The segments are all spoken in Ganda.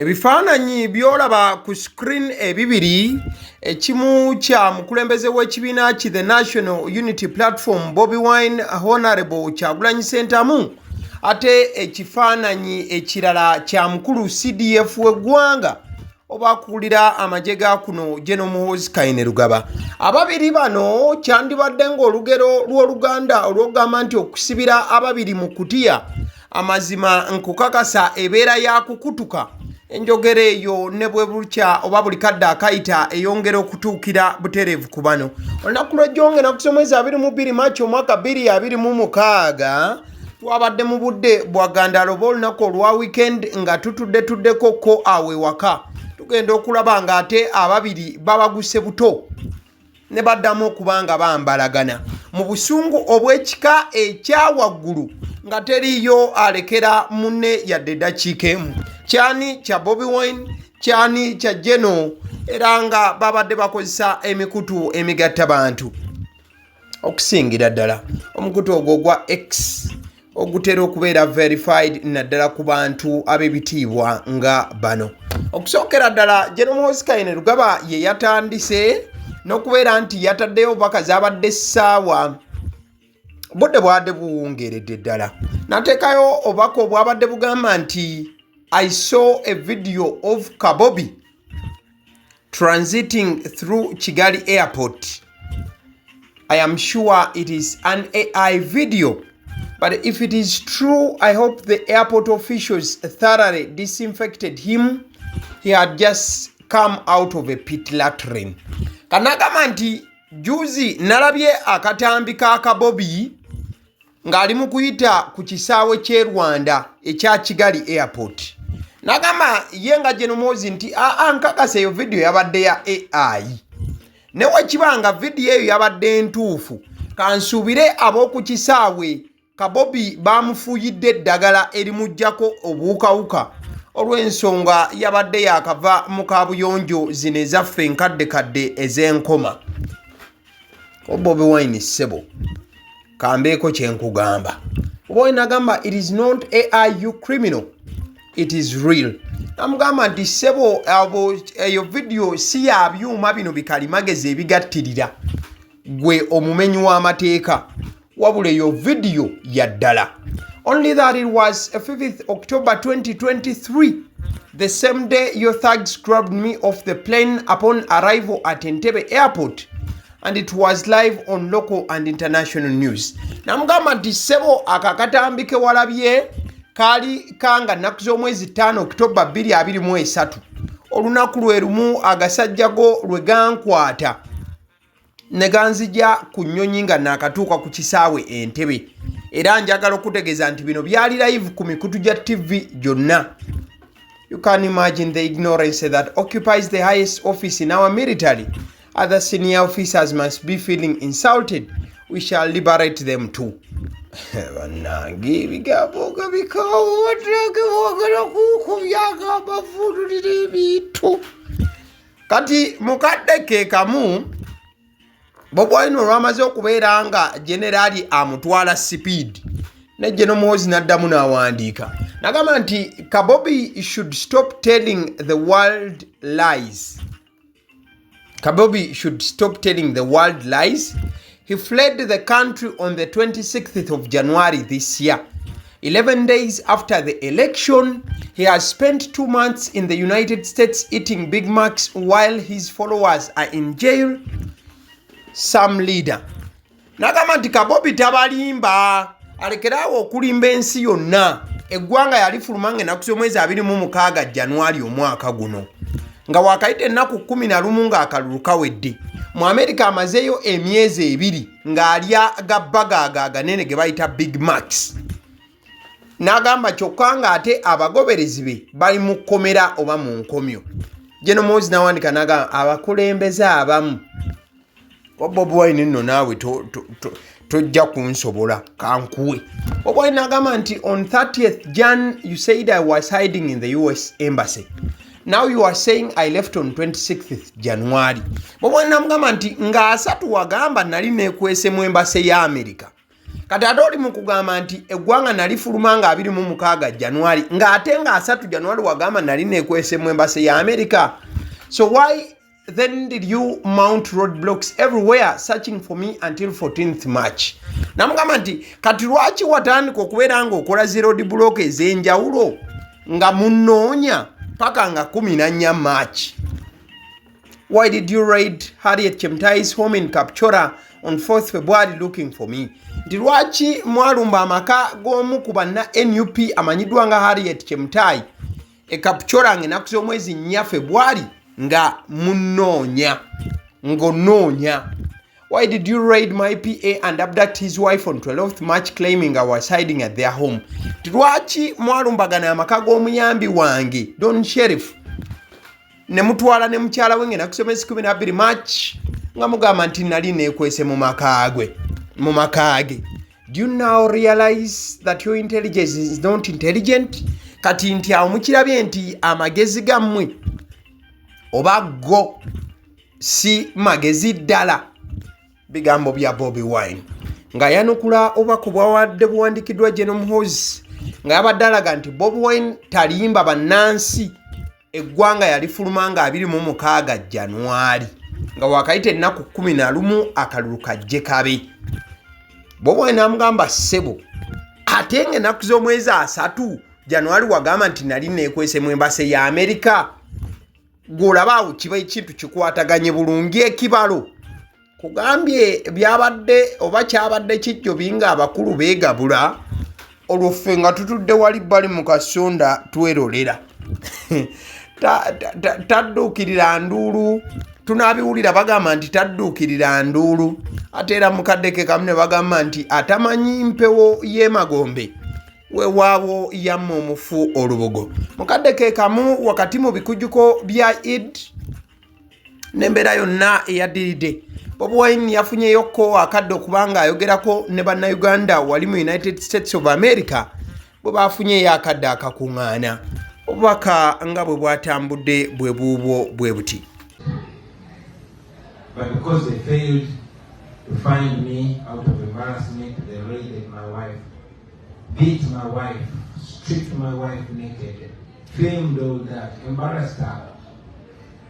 Ebifaananyi byolaba ku screen ebibiri ekimu kya mukulembeze w'ekibiina ki The National Unity Platform Bobi Wine Honorable Kyagulanyi Ssentamu ate ekifaananyi ekirala kya mukulu CDF w'eggwanga oba akulira amagye ga kuno General Muhoozi Kainerugaba. Ababiri bano kyandibadde ng'olugero lw'Oluganda olw'okugamba nti okusibira ababiri mu kutiya amazima nkukakasa ebeera ya kukutuka. Enjogera eyo ne bwe bukya oba buli kadde akayita eyongera okutuukira butereevu ku bano. Olunaku lw'ejjongera ku mwezi 22 Maachi omwaka 2026 twabadde mu budde bwa Gandalobo olunaku olwa weekend nga tutuddeko ko awe waka. Tugenda okulaba ng'ate ababiri babaguse buto ne baddamu okubanga bambalagana mu busungu obw'ekika ekyawaggulu nga teriyo alekera munne yadde eddakiika emu. Kyani kya Bobi Wine, kyani kya Geno, era nga babadde bakozesa emikutu emigatta bantu. Okusingira ddala omukutu ogwo gwa X ogutera okubeera verified naddala ku bantu ab'ebitiibwa nga bano. Okusookera ddala General Muhoozi Kainerugaba ye yatandise n'okubeera nti yataddeyo obubaka zaabadde ssaawa budde bwadde buwungeeredde ddala. Nateekayo obubaka obwabadde bugamba nti I saw a video of Kabobi transiting through Kigali airport. I am sure it is an AI video, but if it is true, I hope the airport officials thoroughly disinfected him. He had just come out of a pit latrine. Kanagamba nti juzi nalabye akatambi ka Kabobi ng'ali mu kuyita ku kisaawe ky'e Rwanda ekya Kigali airport. Nagamba ye nga General Muhoozi nti nkakasa eyo video yabadde ya AI. Ne wekibanga video eyo yabadde ntuufu kansuubire ab'oku kisaawe Kabobi bamufuuyidde eddagala erimuggyako obuwukawuka olw'ensonga yabadde yakava mu kaabuyonjo zino ezaffe enkaddekadde ez'enkoma. Bobi Wine ssebo kambeeko kye nkugamba. Bobi Wine agamba it is not AI, you criminal, it is real. Namugamba nti ssebo eyo video si ya byuma bino bikalimagezi ebigattirira gwe omumenyi w'amateeka, wabula eyo video ya ddala. Only that it was 5th October 2023, the same day your thugs grabbed me off the plane upon arrival at Entebbe airport, and it was live on local and international news. Namugamba nti ssebo akakatambi ke walabye kali kanga nnaku z'omwezi 5 October 2023 olunaku lwe lumu agasajjago lwe gankwata ne ganzija ku nnyonyi nga naakatuuka ku kisaawe Entebbe, era njagala okutegeeza nti bino byali live ku mikutu gya TV gyonna. You can imagine the ignorance that occupies the highest office in our military. Other senior officers must be feeling insulted. We shall liberate them too. Banange bigamboga bikawo watrage wagala kukubyaga abavudulira ebintu. Kati mukadde ke kamu Bobi Wine olwamaze okubeera nga generali amutwala speed ne General Muhoozi n'addamu n'awandiika nagamba nti Kabobi should stop telling the world lies. Kabobi should stop telling the world lies. He fled the country on the 26th of January this year. 11 days after the election, he has spent 2 months in the United States eating Big Macs while his followers are in jail. Some leader. Nagamba nti Kabobi tabalimba alekerawo okulimba ensi yonna. Eggwanga yalifuluma ennaku z'omwezi 26 January omwaka guno nga wakayita ennaku 11 ng'akalulu kawedde. Mu America amazeeyo emyezi 2 ng'alya gabbaga aganene ge bayita Big Macs. N'agamba kyokka ng'ate abagoberezi be bali mu kkomera oba mu nkomyo. General Muhoozi n'awandika n'agamba abakulembeze abamu Bobi Wine nno naawe tojja kunsobola kankuwe. Bobi Wine n'agamba nti on 30th Jan you said I was hiding in the US embassy. Now you are saying I left on 26th January. Bobi Wine n'amugamba nti nga 3 wagamba nali neekwese mu embassy ya America. kati ate oli mu kugamba nti eggwanga nalifuluma nga 26 January ng'ate nga 3 January wagamba nali neekwese mu embasi ya America. So why then did you mount roadblocks everywhere searching for me until 14th March? Namugamba nti kati lwaki watandika okubeera ng'okola zi roadblock ez'enjawulo nga munoonya paka nga 14 March? Why did you raid Harriet Chemtai's home in Kapchora on 4th February looking for me? Nti lwaki mwalumba amaka g'omu ku banna NUP amanyiddwa nga Harriet Chemtai e Kapchora ng'ennaku z'omwezi 4 February nga munoonya ng'onoonya? Why did you raid my PA and abduct his wife on 12th March claiming I was hiding at their home? Nti lwaki mwalumbagana amaka g'omuyambi wange Don Sheriff ne mutwala ne mukyala we ng'ennaku z'omwezi 12 March nga mugamba nti nali neekwese mu makaage? Do you now realize that your intelligence is not intelligent? Kati nti awo mukirabye nti amagezi gammwe oba go si magezi ddala. Bigambo bya Bobi Wine nga yanukula oba ku bwawadde buwandikiddwa General Muhoozi nga yabadde alaga nti Bobi Wine talimba bannansi eggwanga yalifuluma nga 26 January nga wakayita ennaku 11 akalulu kajje kabe. Bobi Wine amugamba ssebo ate ng'ennaku z'omwezi 3 January wagamba nti nali neekwese mu embasi ya America. Gw'olaba awo kiba ekintu kikwataganye bulungi ekibalo. Kugambye byabadde oba kyabadde kijjo binga abakulu beegabula olwo ffe nga tutudde wali bali mu kasonda twerolera. Tadduukirira nduulu. Tunaabiwulira bagamba nti tadduukirira nduulu. Ate era mukadde ke kamu ne bagamba nti atamanyi mpewo y'emagombe weewaabo yamma omufu olubugo. Mukadde ke kamu wakati mu bikujjuko bya Eid n'embeera yonna eyaddiridde. Bobi Wine yafunyeyoko akadde okubanga ayogerako ne bannayuganda wali mu United States of America bwe bafunyeyo akadde akakuŋŋaana. Obubaka nga bwe bwatambudde bwe buubwo bwe buti. But because they failed to find me out of embarrassment, they raided my wife, beat my wife, stripped my wife naked, filmed all that, embarrassed her,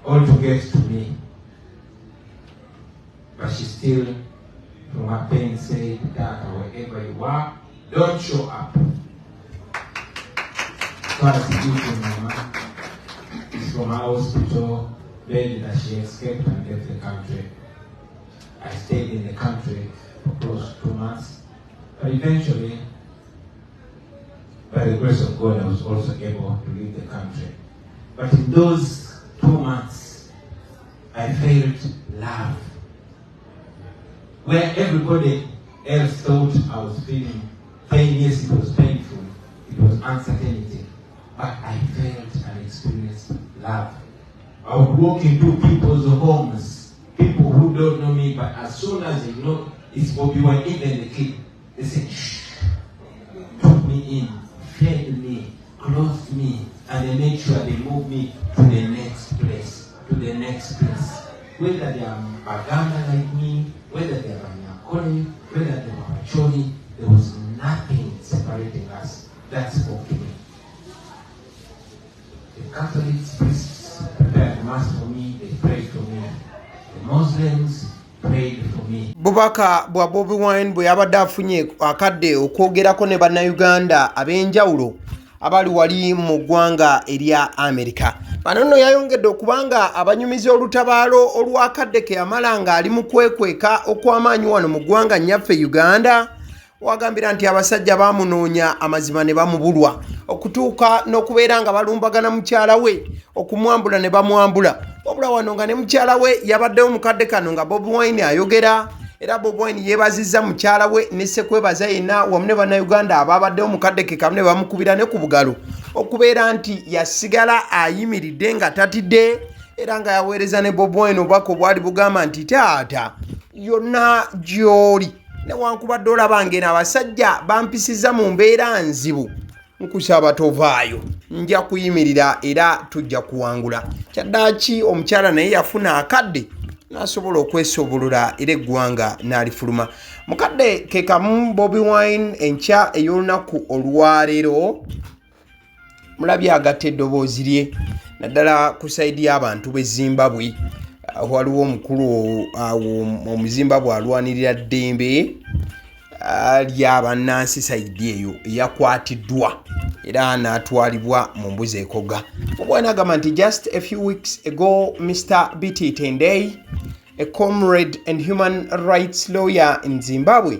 all to get to me. But she still, from her pain, said that wherever you are, don't show up. Prosecution, Mama, is from our hospital bed that she escaped and left the country. I stayed in the country for close to 2 months, but eventually, by the grace of God, I was also able to leave the country. But in those 2 months, I felt love. Where everybody else thought I was feeling pain, yes, it was painful, it was uncertainty, but I felt and experienced love. I would walk into people's homes, people who don't know me, but as soon as they know it's Bobi Wine, even the kid, they say, shh, took me in, fed me, clothed me, and they made sure they moved me to the next place, Whether they are Magambo like me, whether they are Nyakoli, whether they were Machoni, there was nothing separating us. That spoke to me. The Catholics, priests prepared mass for me, they prayed for me. The Muslims prayed for me. Bubaka bwa Bobi Wine bwe yabadde afunye akadde okwogerako ne bannayuganda ab'enjawulo abali wali mu ggwanga erya America. Bano nno yayongedde okubanga abanyumiza olutabaalo olwakadde ke yamala nga ali mu kwekweka okw'amaanyi wano mu ggwanga nnyaffe Uganda, wagambira nti abasajja baamunoonya amazima ne bamubulwa okutuuka n'okubeera nga balumbagana mukyala we okumwambula ne bamwambula. Wabula wano nga ne mukyala we yabaddewo mukadde kano nga Bobi Wine ayogera, era Bobi Wine yeebazizza mukyala we ne ssekwebaza yenna wamu ne bannayuganda abaabaddewo mukadde ke kamu ne bamukubira ne ku bugalo okubeera nti yasigala ayimiridde nga tatidde, era nga yaweereza ne Bobi Wine obubaka obwali bugamba nti taata yonna gy'oli newankubadde olaba ng'eno abasajja bampisizza mu mbeera nzibu, nkusaba tovaayo, nja kuyimirira era tujja kuwangula. Kyaddaaki omukyala naye yafuna akadde nasobola okwesobolula era eggwanga n'alifuluma. Mukadde ke kamu Bobi Wine enkya ey'olunaku olwaleero mulabye agatta eddoboozi lye naddala ku sayidi y'abantu b'e Zimbabwe. Waliwo omukulu Omuzimbabwe alwanirira ddembe ly'abannansi sayidi eyo eyakwatiddwa era n'atwalibwa mu mbuzi ekoga. Bobi Wine agamba nti just a few weeks ago Mr. BT Tendai, a comrade and human rights lawyer in Zimbabwe,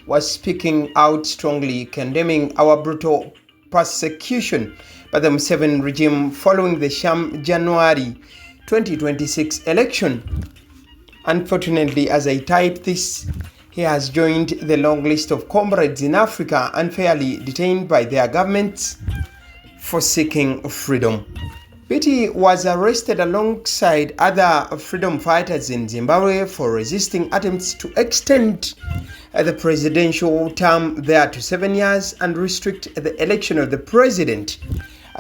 was speaking out strongly condemning our brutal persecution by the Museveni regime following the sham January 2026 election. Unfortunately, as I type this, he has joined the long list of comrades in Africa unfairly detained by their governments for seeking freedom. BT was arrested alongside other freedom fighters in Zimbabwe for resisting attempts to extend the presidential term there to 7 years and restrict the election of the president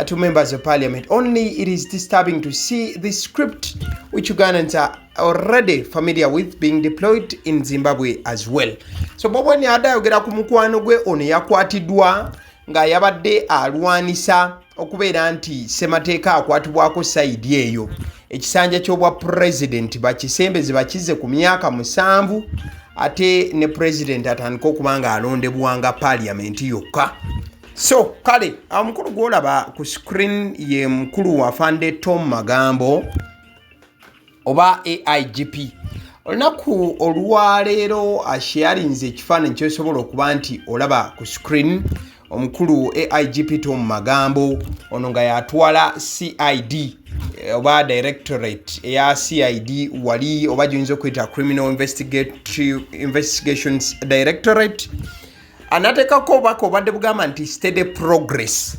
to members of parliament. Only it is disturbing to see this script, which Ugandans are already familiar with, being deployed in Zimbabwe as well. So Bobi Wine adayogera ku mukwano gwe ono yakwatiddwa nga yabadde alwanisa okubeera nti semateeka akwatibwako sayidi eyo ekisanja ky'obwa president bakisembeze bakize ku myaka 7 ate ne president atandika okuba nga alondebwanga parliament yokka. So kale omukulu gwolaba ku screen ye mukulu wa Afande Magambo oba AIGP. Olunaku olwaleero asharinze ekifaananyi kyosobola okuba nti olaba ku screen omukulu AIGP Magambo ono nga yatwala CID oba directorate eya CID wali oba gyinza okuyita criminal investigations directorate. Anatekako obako obadde bugamba nti steady progress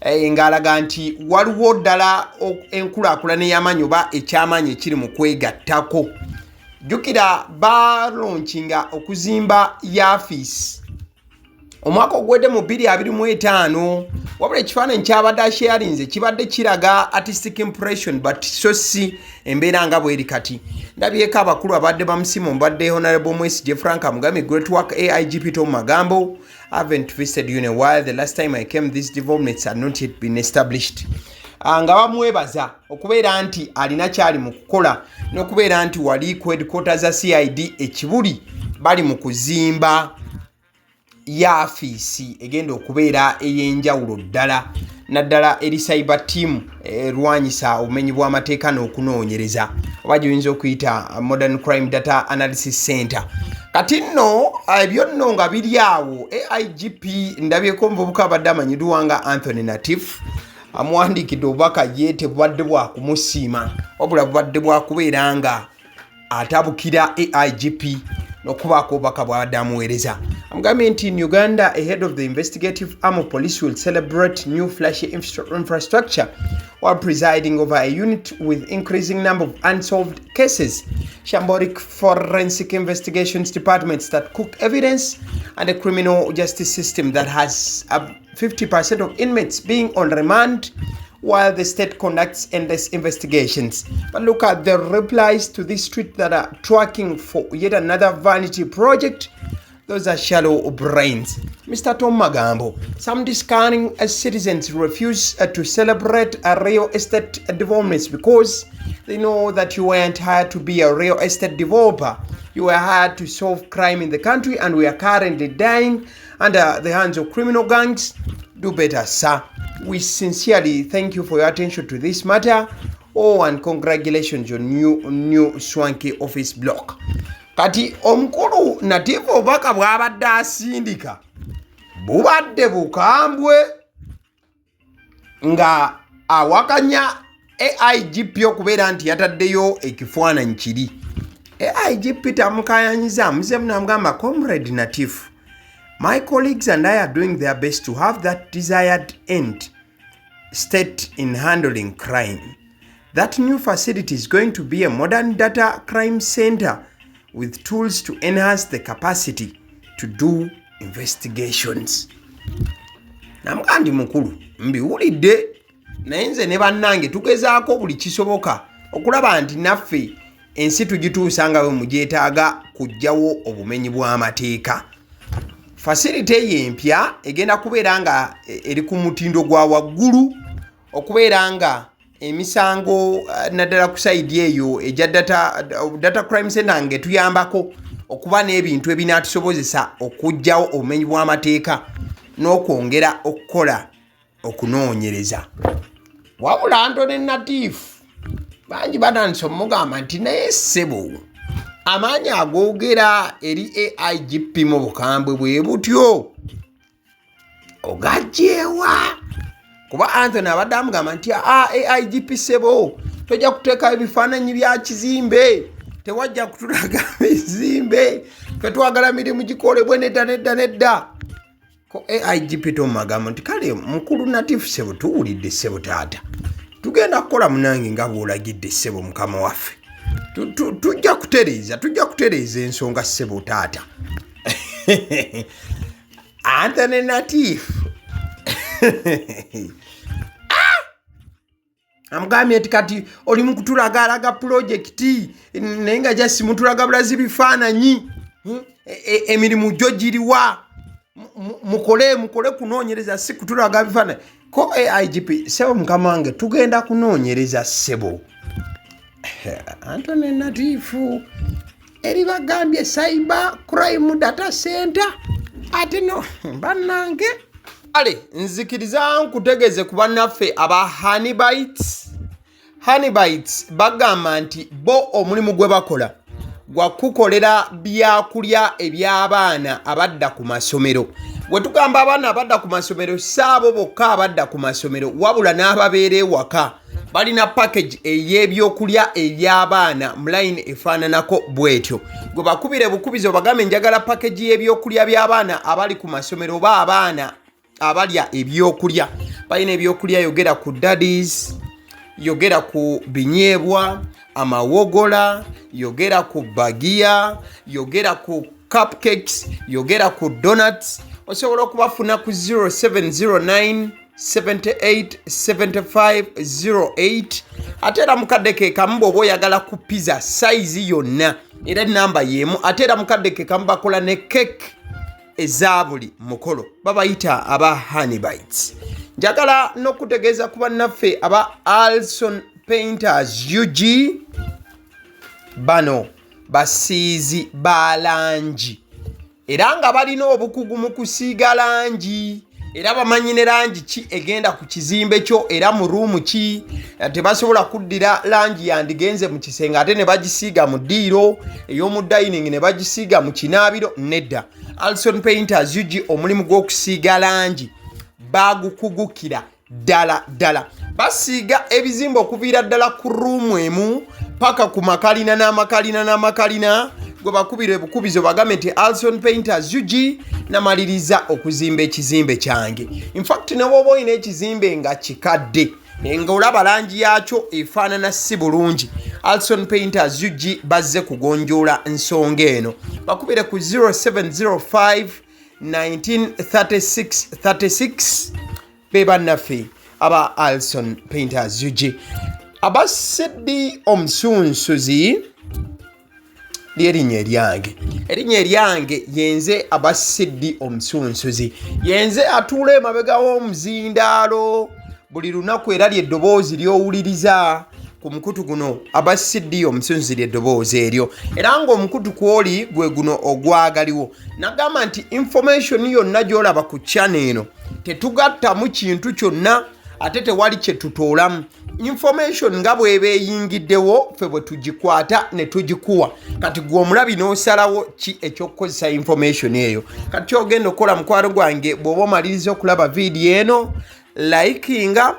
ng'alaga nti waliwo ddala enkulaakulana ey'amaanyi oba ekyamaanyi ekiri mu kwegattako. Jjukira balaunchinga okuzimba yafisi omwaka ogwedde mu 2025 wabula ekifaananyi kyabadde asharinze kibadde kiraga artistic impression but so si embeera nga bweri kati. Ndabyeko abakulu abadde bamusima mbadde Honorable Mwesige Frank Mugambe, great work AIGP Magambo. I haven't visited you in a while. The last time I came these developments had not yet been established. Nga bamwebaza okubeera nti alina kyali mu kukola n'okubeera nti wali ku headquarters za CID ekibuli bali mu kuzimba yafisi egenda okubeera ey'enjawulo ddala naddala eri cyber team erwanyisa obumenyi bw'amateeka n'okunoonyereza oba gy'oyinza okuyita modern crime data analysis center. Kati nno ebyo nno nga biri awo AIGP ndabyeko omuvubuka abadde amanyiddwa nga Anthony Natif amuwandiikidde obubaka ye tebubadde bwa kumusiima wabula bubadde bwa kubeera nga atabukira AIGP n'okubaako obubaka bw'abadde amuweereza. Amugambye nti in Uganda, a head of the investigative arm of police will celebrate new flashy infrastructure while presiding over a unit with increasing number of unsolved cases, shambolic forensic investigations departments that cook evidence, and a criminal justice system that has 50% of inmates being on remand while the state conducts endless investigations. But look at the replies to this tweet that are tracking for yet another vanity project. Those are shallow brains. Mr. Magambo, some discerning citizens refuse to celebrate real estate developments because they know that you weren't hired to be a real estate developer. You were hired to solve crime in the country, and we are currently dying under the hands of criminal gangs. Do better, sir. We sincerely thank you for your attention to this matter. Oh, and congratulations on new swanky office block. Kati omukulu Natif obubaka bw'abadde asindika bubadde bukambwe nga awakanya AIGP okubeera nti yataddeyo ekifaananyi kiri. AIGP tamukayanyiza muze munamugamba Comrade Natif, my colleagues and I are doing their best to have that desired end state in handling crime. That new facility is going to be a modern data crime center with tools to enhance the capacity to do investigations. Namugandi mukulu mbiwulidde naye nze ne bannange tugezaako buli kisoboka okulaba nti naffe ensi tugituusa nga we mugyetaaga kujjawo obumenyi bw'amateeka. Facility y'empya egenda kubeera nga eri ku mutindo gwa waggulu okubeera nga emisango naddala ku side eyo ejja data crime center ng'etuyambako okuba n'ebintu ebinaatusobozesa okugjawo obumenyi bw'amateeka n'okwongera okukola okunoonyereza. Wabula Antony Natif bangi batandise omugamba nti naye ssebo amaanyi agoogera eri AIGP mu bukambwe bwe butyo ogajjeewa? Kuba Anthony abadde amugamba nti AIGP ssebo tojja kuteeka ebifaananyi bya kizimbe, tewajja kutulaga bizimbe, fe twagala mirimu gikolebwe nedda. Ko AIGP tomagamba nti kale mukulu Natif ssebo tuwulidde ssebo taata, tugenda kukola munange nga bw'olagidde ssebo mukama waffe, tujja kutereeza ensonga ssebo taata. Anthony Natif amugambye nti kati oli mu kutulagalaga pulojekiti naye nga jasi mutulaga bulazi bifaananyi, emirimu gyo giriwa, mukole kunoonyereza si kutulaga bifaananyi. Ko AIGP ssebo mukama wange tugenda kunoonyereza ssebo. Anthony Natif eri bagambye cyber crime data center ate no bannange. Ale nzikiriza nkutegeze ku bannaffe aba Honeybites bagamba nti bo omulimu gwe bakola gwa kukolera byakulya eby'abaana abadda ku masomero. Bwe tugamba abaana abadda ku masomero saabo bokka abadda ku masomero wabula n'ababeera ewaka balina package ey'ebyokulya eby'abaana mu line efaananako bwetyo. Gwe bakubire bukubizo bagambe njagala package y'ebyokulya by'abaana abali ku masomero oba abaana abalya ebyokulya. Balina ebyokulya yogera ku daddies, yogera ku binyeebwa, amawogola, yogera ku bagiya, yogera ku cupcakes, yogera ku donuts. Osobola okubafuna ku 0709 787508 ate era mukadde ke kamu bw'oba oyagala ku pizza size yonna era enamba y'emu. Ate era mukadde ke kamu bakola ne cake eza buli mukolo, babayita aba Honeybites. Njagala n'okutegeeza ku bannaffe aba Alson Painters UG, bano basiizi ba langi era nga balina obukugu mu kusiiga langi era bamanyi ne langi ki egenda ku kizimbe kyo era mu ruumu ki. Tebasobola kuddira langi yandigenze mu kisenge ate ne bagisiiga mu ddiiro ey'omu dining ne bagisiiga mu kinaabiro, nedda. Alson Painters UG omulimu gw'okusiiga langi bagukugukira ddala. Basiiga ebizimbe okuviira ddala ku ruumu emu paka ku makalina n'amakalina. Gwe bakubire bukubizo bagambe nti Alson Painters UG namaliriza okuzimba ekizimbe kyange. In fact ne bw'oba olina ekizimbe nga kikadde nga olaba langi yakyo efaanana si bulungi, Alson Painters UG bazze kugonjoola nsonga eno. Bakubire ku 0705 193636 be bannaffe aba Alson Painters UG. Aba Sedi Omusunsuzi erinnya eryange yenze aba Sedi Omusunsuzi, yenze atuula emabega w'omuzindaalo buli lunaku era ly'eddoboozi ly'owuliriza ku mukutu guno aba Sedi Omusunsuzi ly'eddoboozi eryo era ng'omukutu kwoli gwe guno ogwagaliwo. Nagamba nti information yonna gy'olaba ku channel eno tetugattamu kintu kyonna ate tewali kye tutoolamu. Information nga bw'eba eyingiddewo ffe bwe tugikwata ne tugikuwa. Kati gwe omulabi n'osalawo ki ekyokukozesa information eyo. Kati kyogenda okukola mukwano gwange bw'oba omaliriza okulaba vidiyo eno, likinga,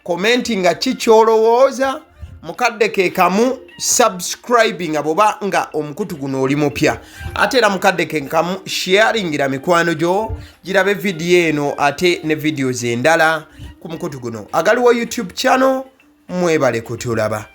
commentinga ki ky'olowooza, mukadde ke kamu subscribinga bw'oba nga omukutu guno oli mupya. Ate era mukadde ke kamu sharingira mikwano gyo girabe vidiyo eno ate ne videos endala ku mukutu guno. Agaliwo YouTube channel, mwebale kutulaba.